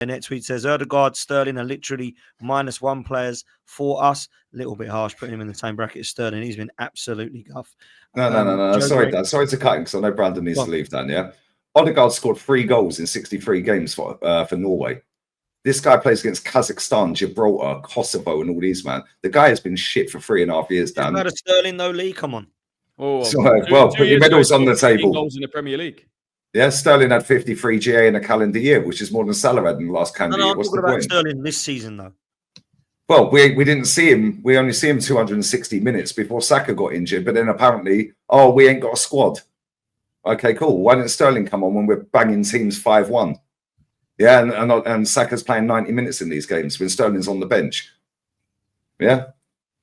next tweet says Odegaard, Sterling are literally -1 players for us. A little bit harsh putting him in the same bracket as Sterling. He's been absolutely guff. No. Sorry, Dan. Sorry to cut him because I know Brandon needs to leave, Dan. Yeah. Odegaard scored 3 goals in 63 games for Norway. This guy plays against Kazakhstan, Gibraltar, Kosovo, and all these, man. The guy has been shit for 3.5 years, Dan. He's not a Sterling, though, Lee. Come on. Oh, put your medals on the table. Goals in the Premier League. Yeah, Sterling had 53 GA in a calendar year, which is more than Salah had in the last calendar year. I'm talking about Sterling this season, though. Well, we didn't see him. We only see him 260 minutes before Saka got injured. But then apparently, we ain't got a squad. Okay, cool. Why didn't Sterling come on when we're banging teams 5-1? Yeah, and Saka's playing 90 minutes in these games when Sterling's on the bench. Yeah?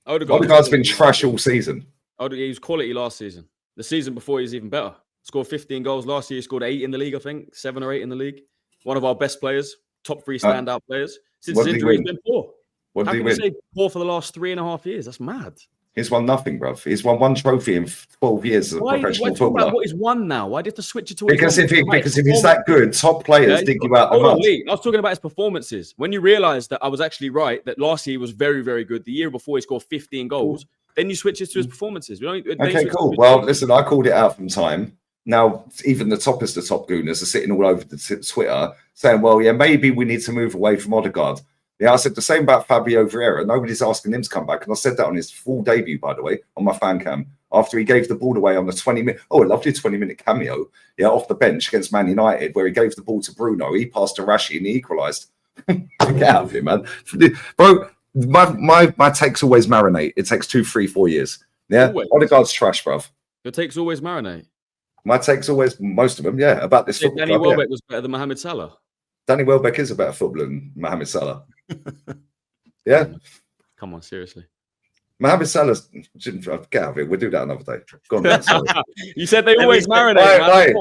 Odegaard's been trash all season. He was quality last season. The season before, he was even better. Scored 15 goals last year. He scored 8 in the league, I think. 7 or 8 in the league. One of our best players. Top 3 standout players. Since his injury, he's been poor. What did he win? How can you say poor for the last 3.5 years? That's mad. He's won nothing, bruv. He's won 1 trophy in 12 years as a professional footballer. What he's won now? Why did you have to switch it to? Because if he's that good, top players dig you out the mud. I was talking about his performances. When you realise that I was actually right, that last year he was very, very good. The year before he scored 15 goals. Then you switch it to his performances. Okay, cool. Well, listen, I called it out from time. Now, even the toppest of top gooners are sitting all over the Twitter saying, well, yeah, maybe we need to move away from Odegaard. Yeah, I said the same about Fabio Vieira. Nobody's asking him to come back. And I said that on his full debut, by the way, on my fan cam, after he gave the ball away on the 20-minute, a lovely 20-minute cameo, off the bench against Man United, where he gave the ball to Bruno. He passed to Rashi and he equalised. Get out of here, man. Bro, my takes always marinate. It takes 2, 3, 4 years. Yeah, always. Odegaard's trash, bruv. Your takes always marinate? My takes always, most of them, about this football. Danny Welbeck was better than Mohamed Salah. Danny Welbeck is a better footballer than Mohamed Salah. Yeah? Come on, seriously. Mohamed Salah's... Get out of it. We'll do that another day. Go on, Dan, you said they always marinate.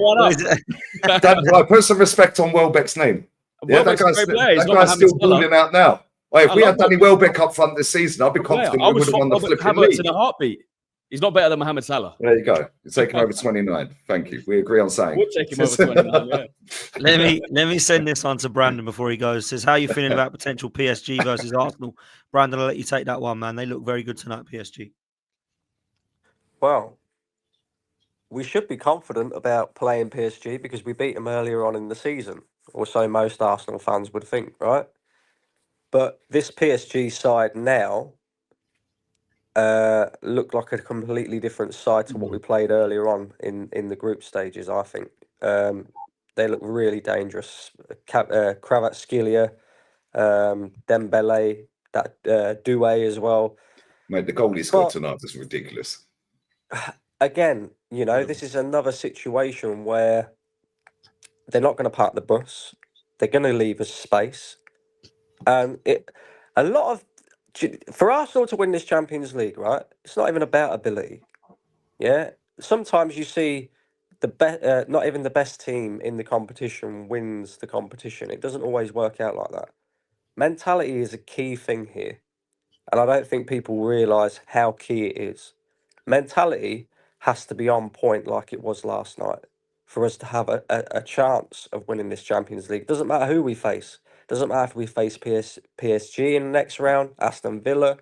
Right. Put some respect on Welbeck's name. That guy's still balling out now. If we had Danny Welbeck up front this season, I'd be confident we would have won the flipping league. In a heartbeat. He's not better than Mohamed Salah. There you go. You're taking over 29. Thank you. We agree on saying. We'll take him over 29, yeah. Let me send this on to Brandon before he goes. Says, how are you feeling about potential PSG versus Arsenal? Brandon, I'll let you take that one, man. They look very good tonight, PSG. Well, we should be confident about playing PSG because we beat them earlier on in the season, or so most Arsenal fans would think, right? But this PSG side now look like a completely different side to what we played earlier on in the group stages, I think. They look really dangerous. Kvaratskhelia, Dembele, that Doué as well. Mate, the goal he scored tonight is ridiculous. Again, this is another situation where they're not going to park the bus. They're going to leave us space. And for Arsenal to win this Champions League, right? It's not even about ability. Yeah. Sometimes you see not even the best team in the competition wins the competition. It doesn't always work out like that. Mentality is a key thing here, and I don't think people realise how key it is. Mentality has to be on point like it was last night for us to have a chance of winning this Champions League. Doesn't matter who we face. Doesn't matter if we face PSG in the next round, Aston Villa,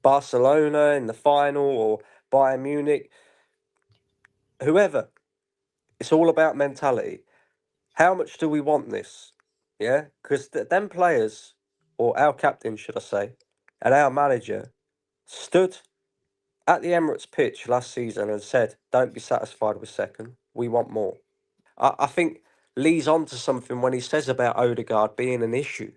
Barcelona in the final, or Bayern Munich. Whoever. It's all about mentality. How much do we want this? Yeah? Because them players, or our captain, should I say, and our manager stood at the Emirates pitch last season and said, don't be satisfied with second. We want more. I think Lee's onto something when he says about Odegaard being an issue,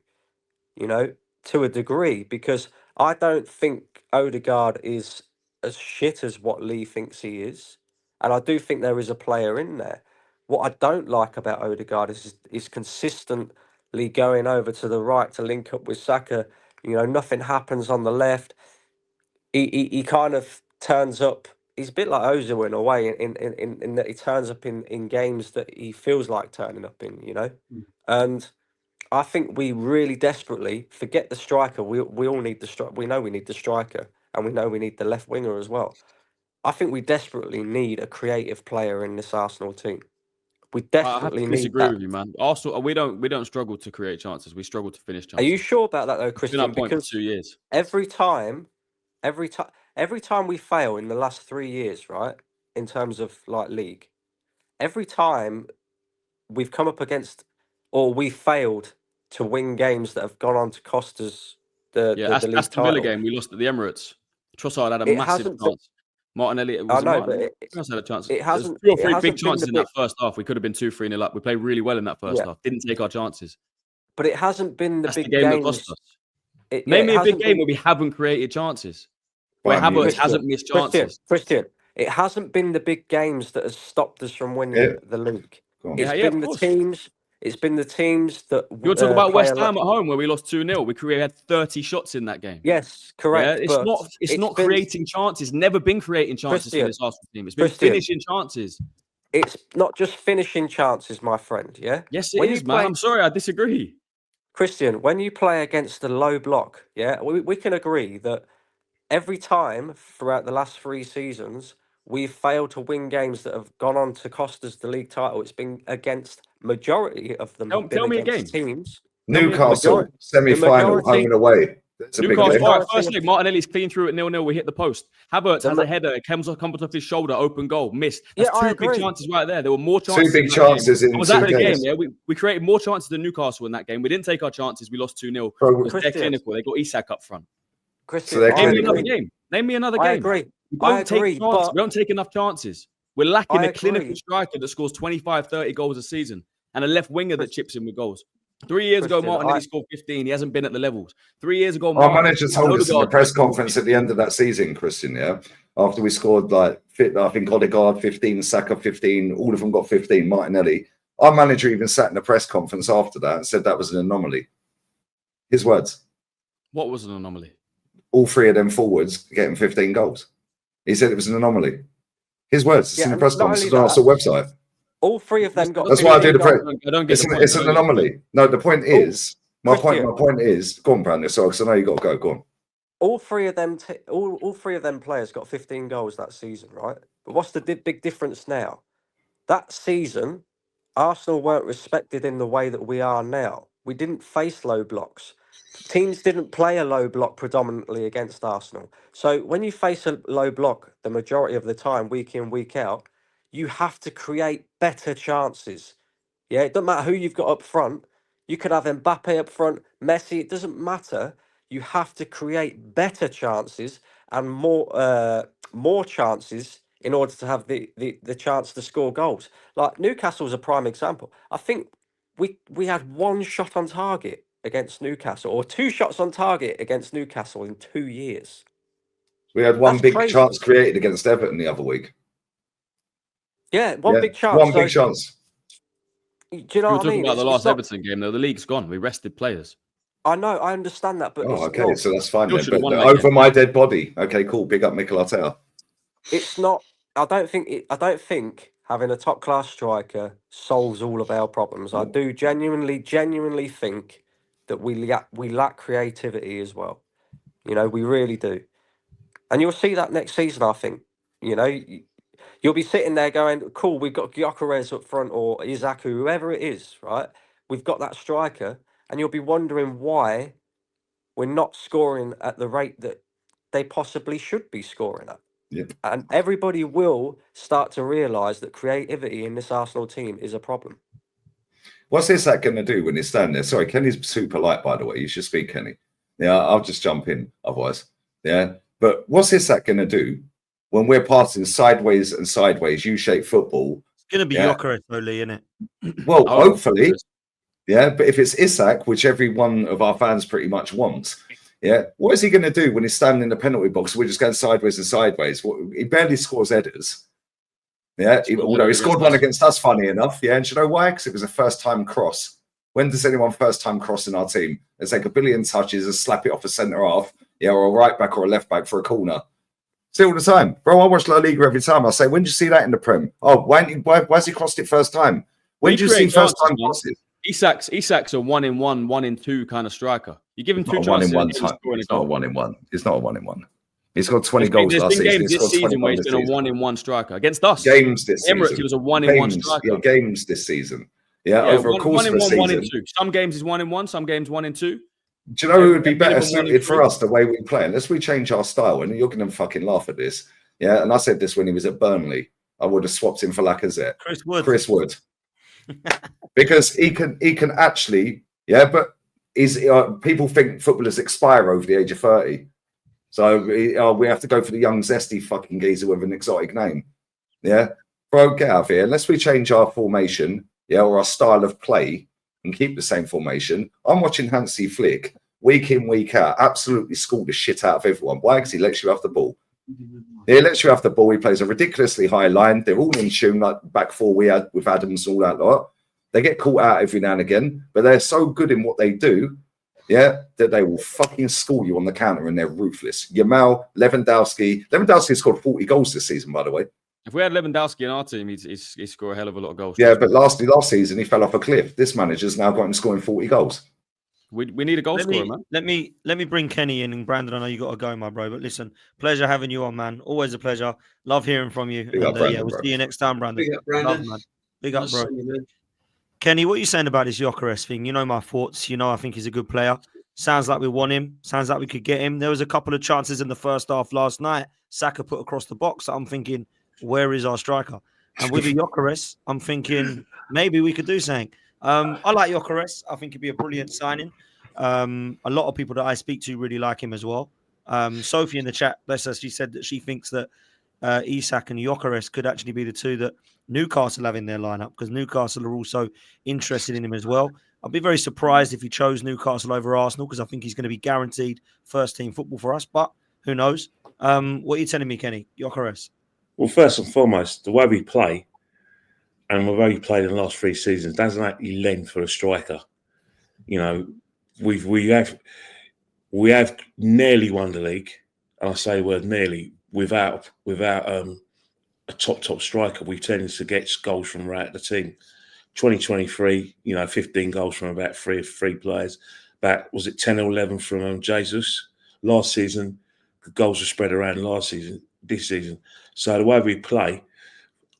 to a degree, because I don't think Odegaard is as shit as what Lee thinks he is. And I do think there is a player in there. What I don't like about Odegaard is consistently going over to the right to link up with Saka. Nothing happens on the left. He kind of turns up. He's a bit like Ozil in a way, in that he turns up in games that he feels like turning up in, And I think we really desperately forget the striker. We all need the striker. We know we need the striker, and we know we need the left winger as well. I think we desperately need a creative player in this Arsenal team. We I have definitely to need disagree that. with you, man. Arsenal, we don't struggle to create chances. We struggle to finish Are you chances. sure about that though, It's been Christian? that point for Because 2 years. every time we fail in the last 3 years, right, in terms of like league, every time we've come up against or we failed to win games that have gone on to cost us the Yeah, the league Aston Villa title. game, we lost at the Emirates. Trossard had a It massive hasn't. Been, chance. Martinelli, I was it know, but Martinelli? Who else had a chance? it There's hasn't. 2 or It 3 big hasn't been chances the in big. that first half. We could have been 2-3-0 up. We played really well in that first Yeah, half. Didn't take our chances. but it hasn't been the That's the big game that cost games. us. Yeah, Name it me a big hasn't game been. where we haven't created chances. Where Bayern Munich. Havertz hasn't missed chances. Christian, it hasn't been the big games that has stopped us from winning Yeah, the league. go on. It's Yeah, of been the course. teams. It's been the teams that You want to talk about play West a lot. Ham at home where we lost 2-0? We had 30 shots in that game. Yes, Yeah, correct. it's But not been creating chances. Never been creating chances for Christian. this Arsenal team. It's been Christian, finishing chances. it's not just finishing chances, my friend. Yeah. Yes, it When is, you man. play, I'm sorry, I disagree. Christian, when you play against a low block, yeah, we can agree that every time throughout the last 3 seasons, we've failed to win games that have gone on to cost us the league title. It's been against majority of them have been Tell me a game. against teams. Newcastle Majority- semi-final, majority- home and away. That's a big Newcastle, game. all right, Majority first of- leg, Martinelli's clean through at 0-0. We hit the post. Havertz The has ma- a header. It comes off his shoulder, open goal, missed. That's Yeah, I 2 big agree. chances right there. There were more chances. Two big in that chances game. in I was 2 at the game, games. yeah. We created more chances than Newcastle in that game. We didn't take our chances. We lost 2-0 Bro, because they're Christian. clinical. They got Isak up front. Christian, they're Name me clinical. another game. Name me another I game. agree. We I don't take agree, chances. but We don't take enough chances. We're lacking I a clinical agree. striker that scores 25, 30 goals a season and a left winger that chips in with goals. 3 years ago, Christian, Martinelli scored 15. He hasn't been at the levels. 3 years ago, Our manager told us in the Odegaard press scored conference at the end of that season, Christian, yeah, after we scored I think Odegaard 15, Saka 15, all of them got 15, Martinelli. Our manager even sat in the press conference after that and said that was an anomaly. His words. What was an anomaly? All 3 of them forwards getting 15 goals. He said it was an anomaly. His words. It's Yeah, in the and press not conference only on our that, website. all 3 of them got. That's why I do the 15 press. I don't get the point. It's an anomaly. No, the point is, my Christian. point is, go on, Brandon. Sorry, because I know you got to go. Go on. All 3 of them, all 3 of them players got 15 goals that season, right? But what's the big difference now? That season, Arsenal weren't respected in the way that we are now. We didn't face low blocks. Teams didn't play a low block predominantly against Arsenal. So when you face a low block, the majority of the time, week in, week out, you have to create better chances. Yeah, it doesn't matter who you've got up front. You could have Mbappe up front, Messi. It doesn't matter. You have to create better chances and more chances in order to have the chance to score goals. Like Newcastle's a prime example. I think we had 1 shot on target against Newcastle, or 2 shots on target against Newcastle in 2 years. We had 1 That's big crazy. chance created against Everton the other week. Yeah, one big chance. 1 big chance. Do you know You were what I talking mean? about the It's last not- Everton game, though. The league's gone. We rested players. I know, I understand that, but Oh, it's okay, not. so that's fine Still then. should have But won that over game. my dead body. Okay, cool. Big up Mikel Arteta. It's not. I don't think having a top class striker solves all of our problems. I do genuinely think that we lack creativity as well. You know, we really do, and you'll see that next season. I think. You know, you'll be sitting there going, "Cool, we've got Gyökeres up front or Izaku, whoever it is, right? We've got that striker," and you'll be wondering why we're not scoring at the rate that they possibly should be scoring at. Yep. And everybody will start to realise that creativity in this Arsenal team is a problem. What's Isak going to do when he's standing there? Sorry, Kenny's super light, by the way. You should speak, Kenny. Yeah, I'll just jump in otherwise. Yeah, but what's Isak going to do when we're passing sideways and sideways, U-shaped football? It's going to be Yeah. Gyökeres, only, isn't it? Well, I hope hopefully. it is. Yeah, but if it's Isak, which every one of our fans pretty much wants, yeah, what is he going to do when he's standing in the penalty box? We're just going sideways and sideways. He barely scores headers. Yeah, although he scored one against us, funny enough. Yeah, and do you know why? Because it was a first-time cross. When does anyone first-time cross in our team? They take a billion touches and slap it off a centre half, yeah, or a right back or a left back for a corner. See all the time, bro. I watch La Liga every time. I say, when did you see that in the Prem? Oh, why has he crossed it first time? When did you see first-time crosses? Isak's a 1-in-1, 1-in-2 kind of striker. You give him 2 Not a chances. 1-in-1 and he's type. scoring a It's not a goal. 1-in-1. It's not a 1-in-1. He's got 20 goals There's last been season. games He's this got 20 season where goals he's this been a season. 1-in-1 striker against us. Games this Emirates, season. he was a 1-in-1 Games, striker. yeah, games this season. Yeah, over a course of a 1-in-1, season. 1-in-2. Some games is 1-in-1, some games 1-in-2. Do you know who would be better minimum 1 in suited for 3. us the way we play? Unless we change our style, and you're going to fucking laugh at this. Yeah, and I said this when he was at Burnley. I would have swapped him for Lacazette. Chris Wood. Because he can actually, yeah, but people think footballers expire over the age of 30. So we have to go for the young, zesty fucking geezer with an exotic name. Yeah, bro, get out of here. Unless we change our formation, yeah, or our style of play and keep the same formation. I'm watching Hansi Flick week in, week out, absolutely school the shit out of everyone. Why? Because he lets you have the ball. He lets you have the ball. He plays a ridiculously high line. They're all in tune, like back four we had with Adams and all that lot. They get caught out every now and again, but they're so good in what they do, yeah, that they will fucking school you on the counter and they're ruthless. Yamal, Lewandowski scored 40 goals this season, by the way. If we had Lewandowski in our team, he'd score a hell of a lot of goals. Yeah, but last season he fell off a cliff. This manager's now got him scoring 40 goals. We need a goal scorer, man. Let me bring Kenny in, and Brandon, I know you got to go, my bro. But listen, pleasure having you on, man. Always a pleasure. Love hearing from you. Big up, Brandon, we'll see you next time, Brandon. Big up, Brandon. Love, man. Big up, bro. Kenny, what are you saying about this Gyökeres thing? You know my thoughts. You know I think he's a good player. Sounds like we want him. Sounds like we could get him. There was a couple of chances in the first half last night. Saka put across the box. I'm thinking, where is our striker? And with the Gyökeres, I'm thinking maybe we could do something. I like Gyökeres. I think he'd be a brilliant signing. A lot of people that I speak to really like him as well. Sophie in the chat, bless her, she said that she thinks that Isak and Gyökeres could actually be the two that Newcastle have in their lineup, because Newcastle are also interested in him as well. I'd be very surprised if he chose Newcastle over Arsenal, because I think he's going to be guaranteed first team football for us, but who knows? What are you telling me, Kenny? Gyökeres? Well, first and foremost, the way we play and the way we played in the last 3 seasons doesn't actually lend for a striker. You know, we have nearly won the league, and I say the word nearly, without a top striker. We've tended to get goals from right the team. 2023, 15 goals from about three players. About, was it 10 or 11 from Jesus? Last season, the goals were spread around this season. So the way we play,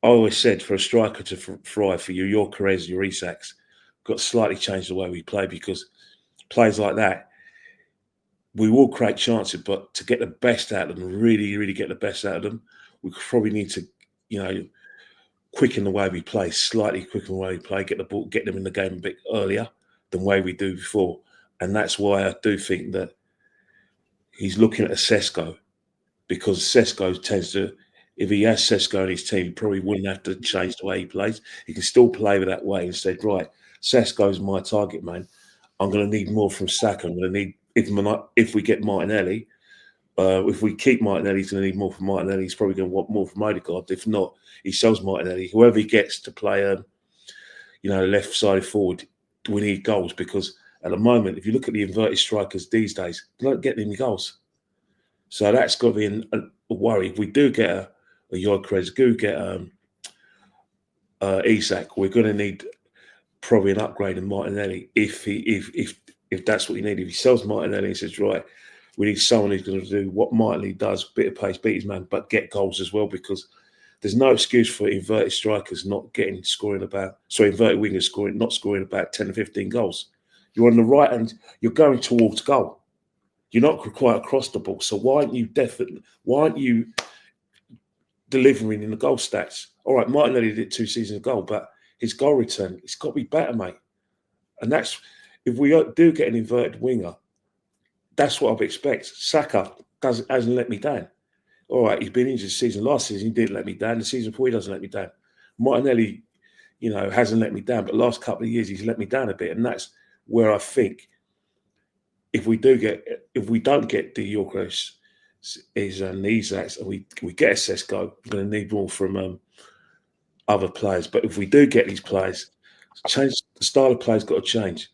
I always said for a striker to thrive, for your Gyökeres, your Isaks, got to slightly change the way we play, because players like that, we will create chances, but to get the best out of them, really, really get the best out of them, we probably need to, quicken the way we play, slightly quicken the way we play, get the ball, get them in the game a bit earlier than the way we do before. And that's why I do think that he's looking at a Sesko, because Sesko tends to, if he has Sesko in his team, he probably wouldn't have to change the way he plays. He can still play with that way and say, right, Sesko's my target man. I'm going to need more from Saka. I'm going to need, if we get Martinelli, if we keep Martinelli, he's going to need more from Martinelli. He's probably going to want more from Odegaard. If not, he sells Martinelli. Whoever he gets to play, left-sided forward, we need goals, because at the moment, if you look at the inverted strikers these days, they don't get any goals. So that's got to be a worry. If we do get a Gyökeres, do get Isak, we're going to need probably an upgrade in Martinelli if that's what you need. If he sells Martinelli and says, right, we need someone who's going to do what Martinelli does, bit of pace, beat his man, but get goals as well, because there's no excuse for inverted strikers inverted wingers not scoring about 10 or 15 goals. You're on the right and you're going towards goal. You're not quite across the ball. So why aren't you delivering in the goal stats? All right, Martinelli did 2 seasons ago, but his goal return, it's got to be better, mate. And that's, if we do get an inverted winger, that's what I'd expect. Saka hasn't let me down. All right, he's been injured this season. Last season, he didn't let me down. The season before, he doesn't let me down. Martinelli, hasn't let me down. But the last couple of years, he's let me down a bit. And that's where I think if we don't get the Gyökeres and the Isaks, and we get a Sesko, we're going to need more from other players. But if we do get these players, change the style of play's got to change.